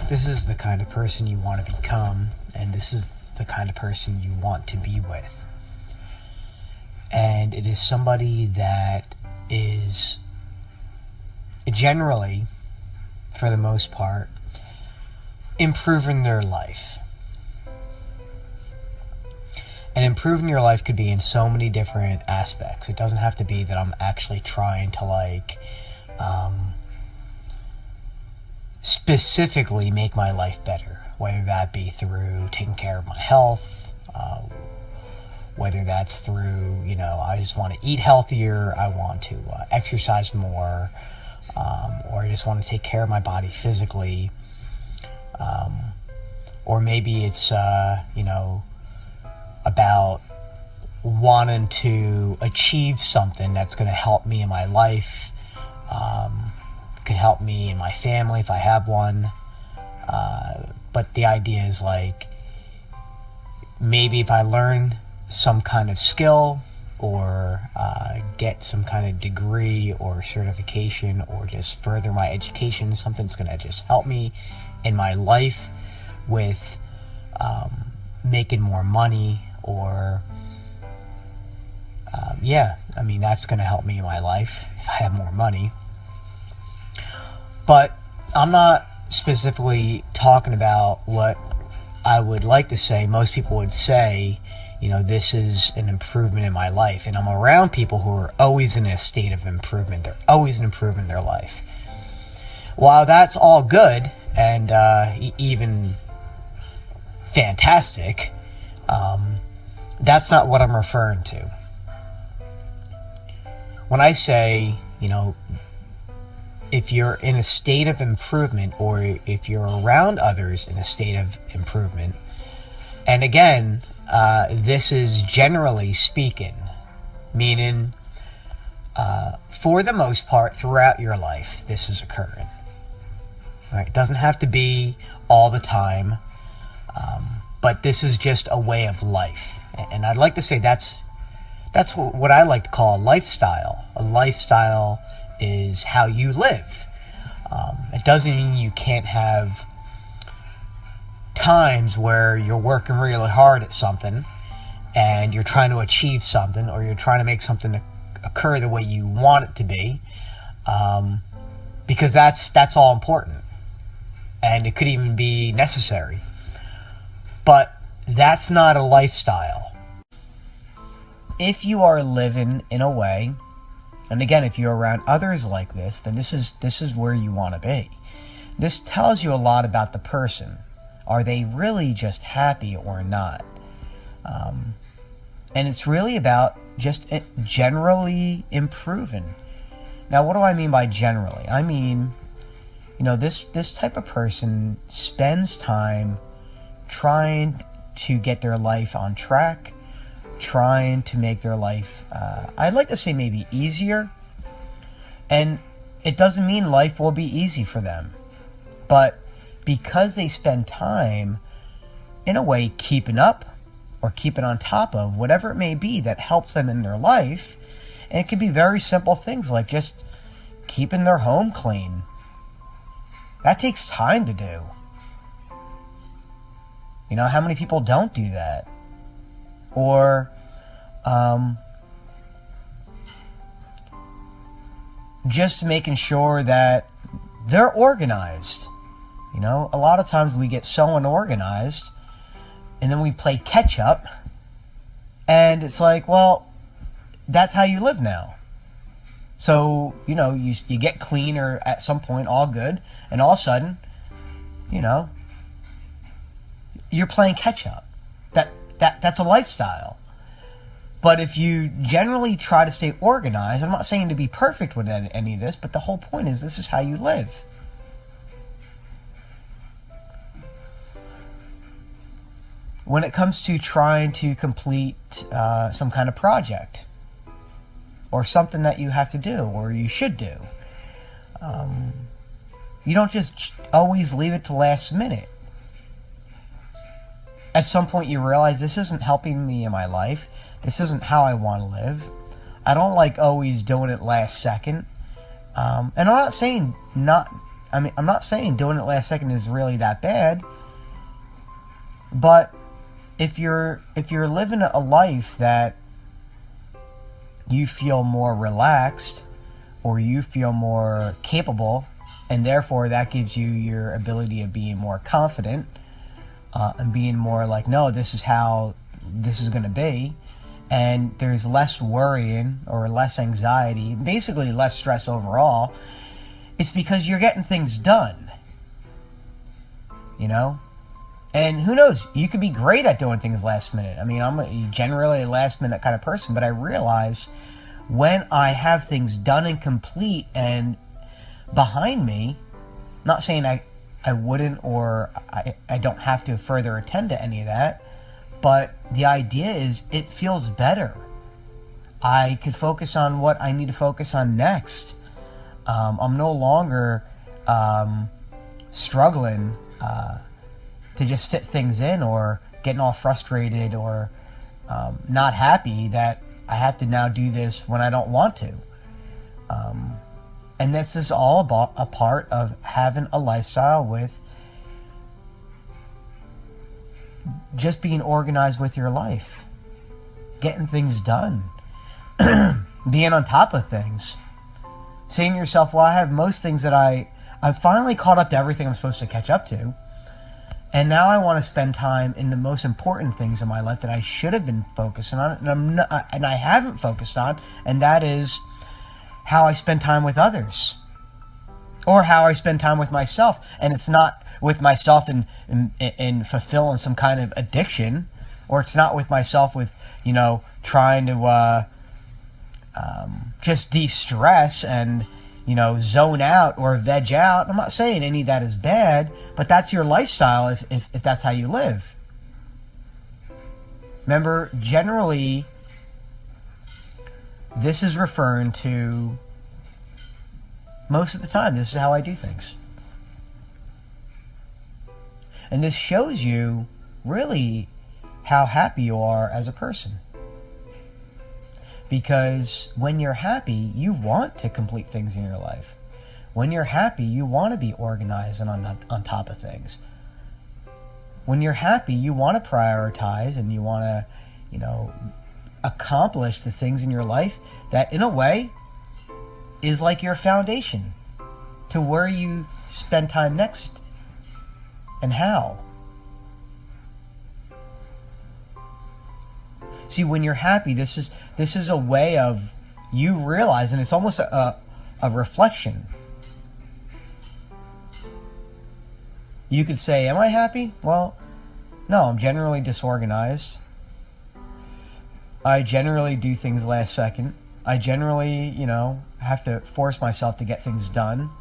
this is the kind of person you want to become, and this is the kind of person you want to be with. And it is somebody that is generally, for the most part, improving their life. And improving your life could be in so many different aspects. It doesn't have to be that I'm actually trying to specifically make my life better, whether that be through taking care of my health, whether that's through, I just want to eat healthier, I want to exercise more, or I just want to take care of my body physically, or maybe it's, about wanting to achieve something that's going to help me in my life, could help me in my family if I have one, but the idea is maybe if I learn some kind of skill or get some kind of degree or certification or just further my education, something that's going to just help me in my life with making more money, or that's going to help me in my life if I have more money. But I'm not specifically talking about what I would like to say. Most people would say, this is an improvement in my life. And I'm around people who are always in a state of improvement. They're always improving their life. While that's all good and even fantastic, that's not what I'm referring to. When I say, if you're in a state of improvement, or if you're around others in a state of improvement, and again, this is generally speaking, meaning for the most part throughout your life, this is occurring. Right? It doesn't have to be all the time, but this is just a way of life. And I'd like to say that's what I like to call a lifestyle. A lifestyle is how you live. It doesn't mean you can't have times where you're working really hard at something and you're trying to achieve something, or you're trying to make something occur the way you want it to be, because that's all important, and it could even be necessary. But that's not a lifestyle. If you are living in a way, and again, if you're around others like this, then this is where you want to be. This tells you a lot about the person. Are they really just happy or not? And it's really about just generally improving. Now, what do I mean by generally? I mean, this type of person spends time trying to get their life on track, trying to make their life, I'd like to say maybe easier. And it doesn't mean life will be easy for them. But because they spend time, in a way, keeping up or keeping on top of whatever it may be that helps them in their life, and it can be very simple things like just keeping their home clean. That takes time to do. How many people don't do that? Or just making sure that they're organized. A lot of times we get so unorganized, and then we play catch up, and it's like, well, that's how you live now. So, you get cleaner at some point, all good, and all of a sudden, you're playing catch up. That's a lifestyle. But if you generally try to stay organized, I'm not saying to be perfect with any of this, but the whole point is this is how you live. When it comes to trying to complete some kind of project, or something that you have to do, or you should do, you don't just always leave it to last minute. At some point you realize this isn't helping me in my life. This isn't how I want to live. I don't like always doing it last second. And I'm not saying not I mean, I'm not saying doing it last second is really that bad, but if you're living a life that you feel more relaxed or you feel more capable, and therefore that gives you your ability of being more confident, and being more like, no, this is how this is going to be, and there's less worrying or less anxiety, basically less stress overall, it's because you're getting things done, you know? And who knows, you could be great at doing things last minute. I mean, I'm generally a last minute kind of person, but I realize when I have things done and complete and behind me, not saying I wouldn't or I don't have to further attend to any of that, but the idea is it feels better. I could focus on what I need to focus on next. I'm no longer struggling to just fit things in or getting all frustrated or not happy that I have to now do this when I don't want to. And this is all about a part of having a lifestyle with just being organized with your life, getting things done, being on top of things, saying to yourself, well, I have most things that I've finally caught up to everything I'm supposed to catch up to. And now I want to spend time in the most important things in my life that I should have been focusing on, and I haven't focused on, and that is how I spend time with others, or how I spend time with myself. And it's not with myself in fulfilling some kind of addiction, or it's not with myself with, you know, trying to just de-stress and, you know, zone out or veg out. I'm not saying any of that is bad, but that's your lifestyle if that's how you live. Remember, generally, this is referring to, most of the time, this is how I do things. And this shows you really how happy you are as a person. Because when you're happy, you want to complete things in your life. When you're happy, you want to be organized and on top of things. When you're happy, you want to prioritize and you want to, you know, accomplish the things in your life that, in a way, is like your foundation to where you spend time next and how. See, when you're happy, this is a way of you realizing, it's almost a reflection. You could say, am I happy? Well, no, I'm generally disorganized. I generally do things last second. I generally, you know, have to force myself to get things done.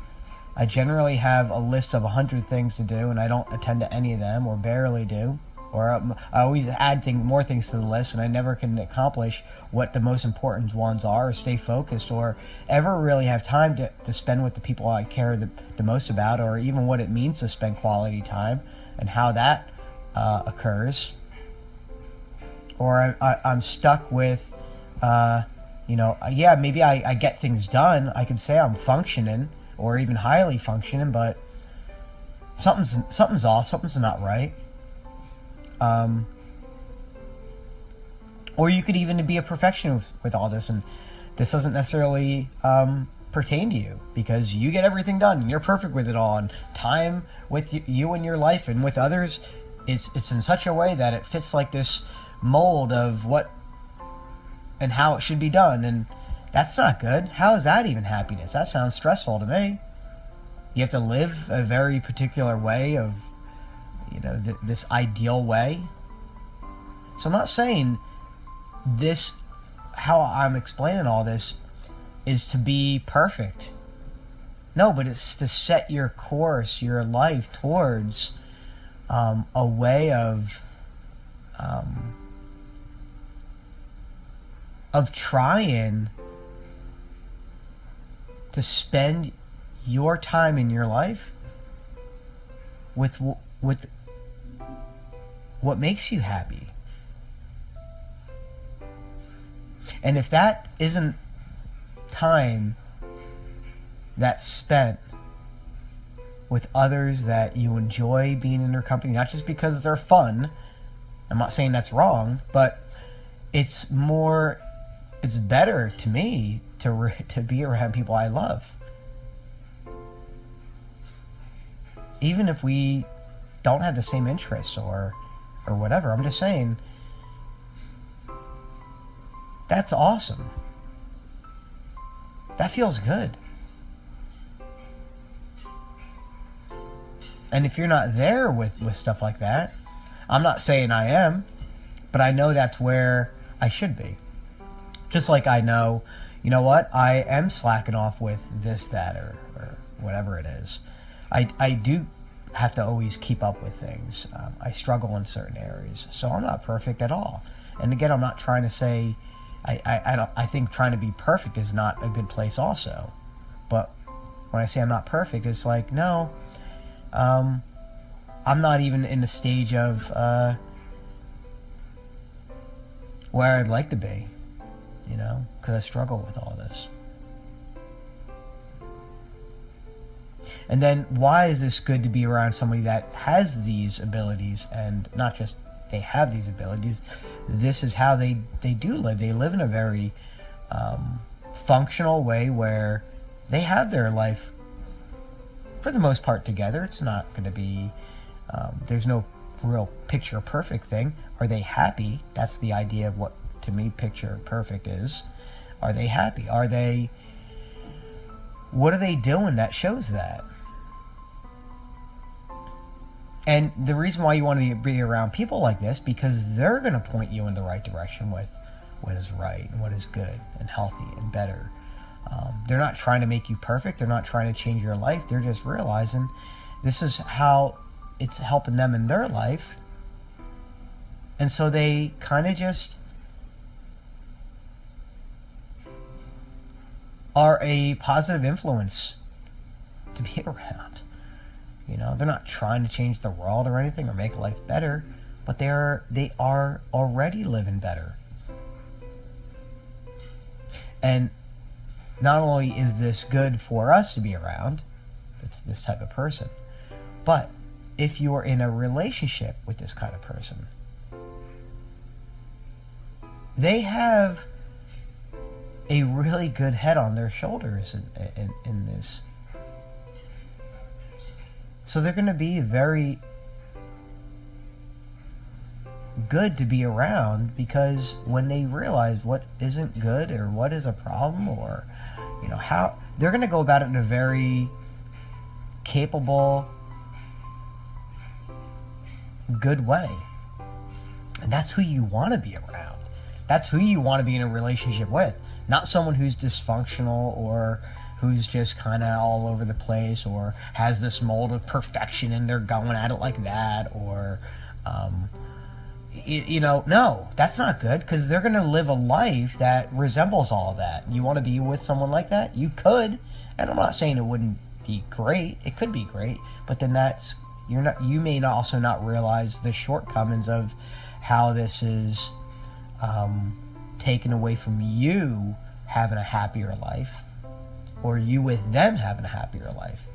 I generally have a list of 100 things to do, and I don't attend to any of them, or barely do. Or I always add more things to the list, and I never can accomplish what the most important ones are, or stay focused, or ever really have time to spend with the people I care the most about, or even what it means to spend quality time, and how that occurs. Or I'm stuck with, you know, yeah, maybe I get things done. I can say I'm functioning, or even highly functioning, but something's off, something's not right. Or you could even be a perfectionist with all this, and this doesn't necessarily pertain to you because you get everything done and you're perfect with it all, and time with you and your life and with others, it's in such a way that it fits like this mold of what and how it should be done, and that's not good. How is that even happiness? That sounds stressful to me. You have to live a very particular way of, you know, this ideal way. So I'm not saying this, how I'm explaining all this, is to be perfect. No, but it's to set your course, your life towards a way of trying to spend your time in your life with what makes you happy. And if that isn't time that's spent with others that you enjoy being in their company, not just because they're fun. I'm not saying that's wrong, but it's better to me to be around people I love. Even if we don't have the same interests or whatever. I'm just saying, that's awesome. That feels good. And if you're not there with stuff like that, I'm not saying I am, but I know that's where I should be. Just like I know, you know what, I am slacking off with this, that, or whatever it is. I do have to always keep up with things. I struggle in certain areas, so I'm not perfect at all. And again, I'm not trying to say, I think trying to be perfect is not a good place also. But when I say I'm not perfect, it's like, no, I'm not even in the stage of where I'd like to be, because I struggle with all this. And then, why is this good to be around somebody that has these abilities, and not just they have these abilities, this is how they do live. They live in a very functional way where they have their life, for the most part, together. It's not going to be, there's no real picture perfect thing. Are they happy? That's the idea of what, to me, picture perfect is. Are they happy? What are they doing that shows that? And the reason why you want to be around people like this, because they're going to point you in the right direction with what is right and what is good and healthy and better. They're not trying to make you perfect. They're not trying to change your life. They're just realizing this is how it's helping them in their life. And so they kind of just are a positive influence to be around. They're not trying to change the world or anything or make life better, but they are already living better. And not only is this good for us to be around, this type of person, but if you are in a relationship with this kind of person, they have a really good head on their shoulders in this. So they're going to be very good to be around, because when they realize what isn't good or what is a problem, or how they're going to go about it in a very capable, good way. And that's who you want to be around. That's who you want to be in a relationship with. Not someone who's dysfunctional or who's just kind of all over the place or has this mold of perfection and they're going at it like that, or no, that's not good, because they're going to live a life that resembles all of that. You want to be with someone like that? You could, and I'm not saying it wouldn't be great. It could be great, but then you may also not realize the shortcomings of how this is taken away from you having a happier life, or you with them having a happier life.